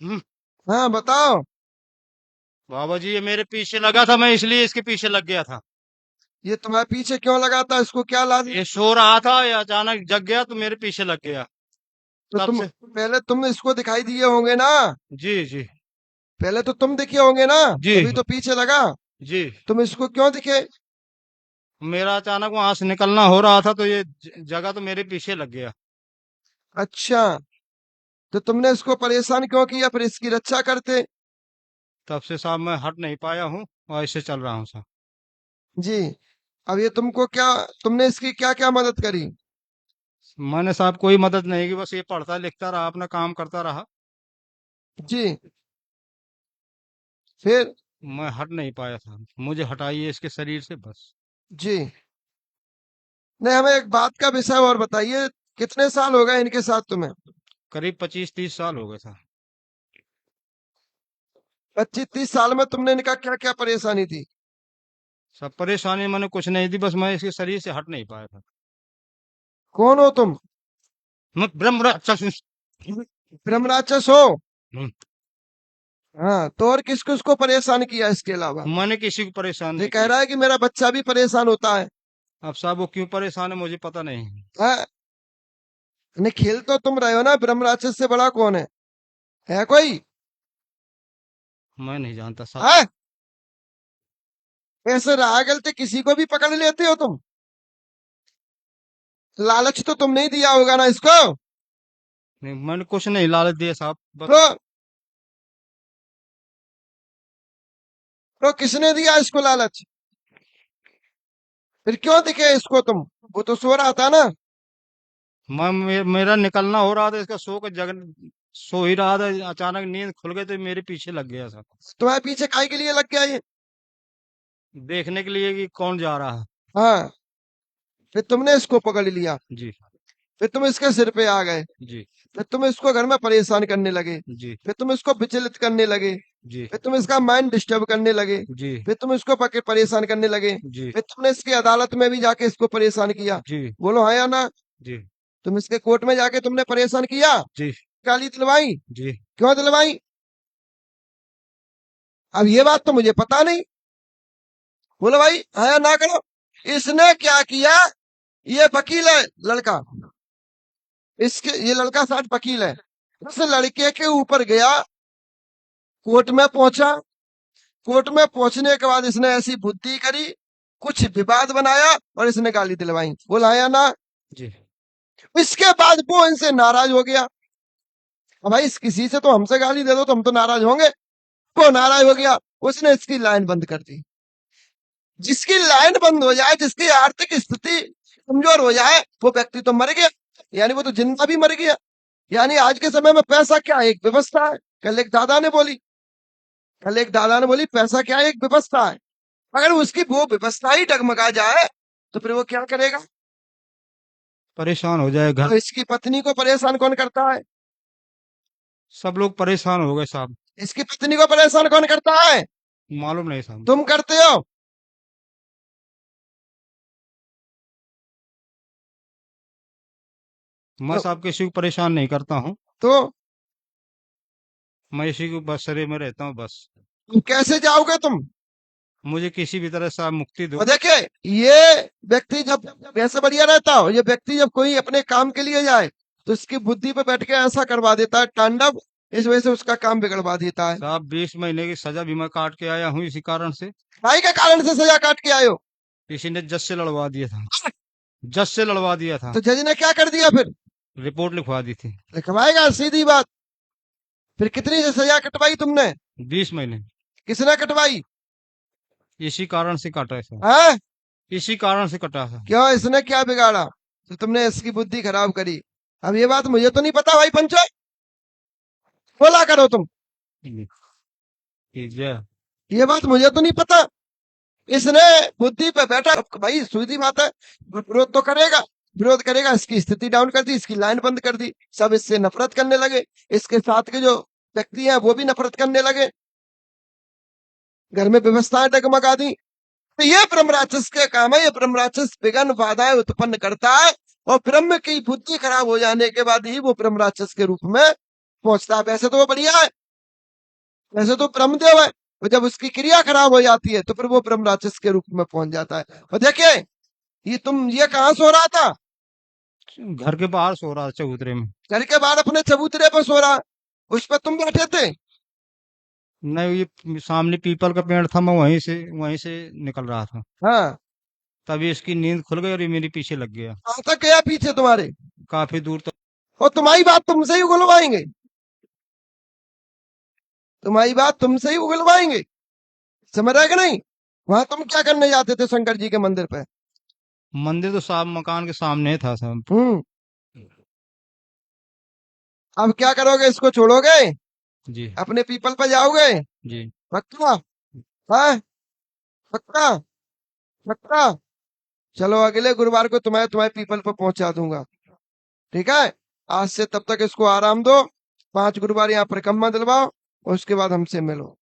हम्म, हाँ बताओ। बाबा जी ये मेरे पीछे लगा था, मैं इसलिए इसके पीछे लग गया था। ये तुम्हारे पीछे क्यों लगा था? इसको क्या ला दी? ये सो रहा था, ये अचानक जग गया तो मेरे पीछे लग गया। तो तब तुम से। पहले तुमने इसको दिखाई दिए होंगे ना? जी जी। पहले तो तुम दिखे होंगे ना, जी तभी तो पीछे लगा। जी। तुम इसको क्यों दिखे? मेरा अचानक वहां से निकलना हो रहा था तो ये जगह तो मेरे पीछे लग गया। अच्छा, तो तुमने इसको परेशान क्यों किया? फिर इसकी रक्षा करते। तब से साहब मैं हट नहीं पाया हूँ और ऐसे चल रहा हूँ साहब। जी। अब ये तुमको क्या, तुमने इसकी क्या क्या मदद करी? मैंने साहब कोई मदद नहीं की, बस ये पढ़ता लिखता रहा, अपना काम करता रहा। जी। फिर? मैं हट नहीं पाया था, मुझे हटाइए इसके शरीर से बस। जी। नहीं, हमें एक बात का विषय और बताइए। कितने साल हो गए इनके साथ तुम्हें? करीब 25-30 साल हो गए था। 25-30 साल में तुमने इनका क्या क्या परेशानी थी? सब परेशानी मैंने कुछ नहीं दी, बस मैं इसके शरीर से हट नहीं पाया था। कौन हो तुम? मैं ब्रह्म राक्षस हूँ। ब्रह्म राक्षस हो? हम्म, हाँ, तो और किस किस को परेशान किया इसके अलावा? मैंने किसी को परेशान ये नहीं कह किया। रहा है कि मेरा बच्चा भी परेशान होता है। अब साहब वो क्यों परेशान है मुझे पता नहीं। हाँ, नहीं, खेल तो तुम रहे हो ना। ब्रह्म राक्षस से बड़ा कौन है कोई? मैं नहीं जानता साहब। हाँ, ऐसे राह गलते किसी को भी पकड़ लेते हो तुम। लालच तो तुमने ही दिया होगा ना इसको? नहीं, मैंने कुछ नहीं लालच दिया साहब बस। तो तो किसने दिया इसको लालच? फिर क्यों दिखे इसको तुम? वो तो सो रहा था ना। मेरा निकलना हो रहा था, इसका सो ही रहा था, अचानक नींद खुल गई तो मेरे पीछे लग गया साहब। तुम्हारे पीछे काहे के लिए लग गया ये? देखने के लिए कि कौन जा रहा है। हाँ, फिर तुमने इसको पकड़ लिया। जी फिर तुम इसके सिर पे आ गए। जी फिर तुम इसको घर में परेशान करने लगे। जी फिर तुम इसको विचलित करने लगे। जी फिर तुम इसका माइंड डिस्टर्ब करने लगे। जी फिर तुम इसको परेशान करने लगे। जी फिर तुमने इसकी अदालत में भी जाके इसको परेशान किया। जी बोलो हाँ या ना? जी तुम इसके कोर्ट में जाके तुमने परेशान किया। जी गाली दिलवाई? जी। क्यों दिलवाई? अब ये बात तो मुझे पता नहीं। बोलो भाई, हाँ या ना करो। इसने क्या किया? ये वकील है लड़का। इसके ये लड़का साथ वकील है। उस लड़के के ऊपर गया, कोर्ट में पहुंचा। कोर्ट में पहुंचने के बाद इसने ऐसी बुद्धि करी, कुछ विवाद बनाया और इसने गाली दिलवाई। बोला हाँ या ना? जी इसके बाद वो इनसे नाराज हो गया। अब भाई, इस किसी से तो हमसे गाली दे दो तो हम तो नाराज होंगे। वो नाराज हो गया। उसने इसकी लाइन बंद कर दी। जिसकी लाइन बंद हो जाए, जिसकी आर्थिक स्थिति कमजोर हो जाए, वो व्यक्ति तो मर गया। यानी वो तो जिंदा भी मर गया। यानी आज के समय में पैसा क्या एक व्यवस्था है। कल एक दादा ने बोली पैसा क्या है? एक व्यवस्था है। अगर उसकी वो व्यवस्था ही डगमगा जाए तो फिर वो क्या करेगा? परेशान हो जाए घर। और इसकी पत्नी को परेशान कौन करता है? सब लोग परेशान हो गए साहब। इसकी पत्नी को परेशान कौन करता है? मालूम नहीं साहब। तुम करते हो। मैं तो, साहब किसी को परेशान नहीं करता हूँ। तो मैं इसी को बस शरीर में रहता हूँ बस। तुम कैसे जाओगे तुम? मुझे किसी भी तरह से आप मुक्ति और दो। देखिए, ये व्यक्ति जब वैसे बढ़िया रहता हो, ये व्यक्ति जब कोई अपने काम के लिए जाए तो इसकी बुद्धि पे बैठ के ऐसा करवा देता है तांडव। इस वजह से उसका काम बिगड़वा देता है। साहब 20 महीने की सजा भी मैं काट के आया हूँ इसी कारण से। भाई के कारण से सजा काट के आए हो? किसी ने जज से लड़वा दिया था। जज से लड़वा दिया था। तो जज ने क्या कर दिया फिर? रिपोर्ट लिखवा दी थी। लिखवाएगा, सीधी बात। फिर कितनी सजा कटवाई तुमने? 20 महीने। किसने कटवाई? इसी कारण से काटा है सर। है? इसी कारण से कटा था। क्यों, इसने क्या बिगाड़ा तो तुमने इसकी बुद्धि खराब करी? अब ये बात मुझे तो नहीं पता भाई पंचो। बोला करो तुम। ठीक है। ये बात मुझे तो नहीं पता। इसने बुद्धि पे बैठा, भाई सीधी बात है। विरोध तो करेगा। विरोध करेगा, इसकी स्थिति डाउन कर दी, इसकी लाइन बंद कर दी, सब इससे नफरत करने लगे। इसके साथ के जो व्यक्ति हैं वो भी नफरत करने लगे। घर में व्यवस्थाएं डगमगा दी। तो ये ब्रह्म राक्षस के काम है। ये ब्रह्म राक्षस विघ्न बाधाएं उत्पन्न करता है और ब्रह्म की बुद्धि खराब हो जाने के बाद ही वो ब्रह्म राक्षस के रूप में पहुंचता है। वैसे तो वो बढ़िया है, वैसे तो ब्रह्मदेव है, और जब उसकी क्रिया खराब हो जाती है तो फिर वो ब्रह्म राक्षस के रूप में पहुंच जाता है। और देखिए, ये कहाँ सो रहा था? घर के बाहर सो रहा था चबूतरे में। घर के बाहर अपने चबूतरे पर सो रहा, उस पर तुम बैठे थे? नहीं, ये सामने पीपल का पेड़ था, मैं वहीं से निकल रहा था। हाँ। तभी इसकी नींद खुल गई और ये मेरे पीछे लग गया। कहाँ तक गया पीछे तुम्हारे? काफी दूर तक। और तुम्हारी बात तुमसे ही उगलवाएंगे, तुम्हारी बात तुमसे ही उगलवाएंगे, समझ रहे कि नहीं? वहां तुम क्या करने जाते थे शंकर जी के मंदिर पे? मंदिर तो साहब मकान के सामने था सब। हम्म। अब क्या करोगे, इसको छोड़ोगे? जी। अपने पीपल पर जाओगे? जी। पक्का है? पक्का? पक्का? चलो अगले गुरुवार को तुम्हारे तुम्हारे पीपल पर पहुंचा दूंगा, ठीक है? आज से तब तक इसको आराम दो, 5 गुरुवार यहाँ परिक्रमा दिलवाओ, और उसके बाद हमसे मिलो।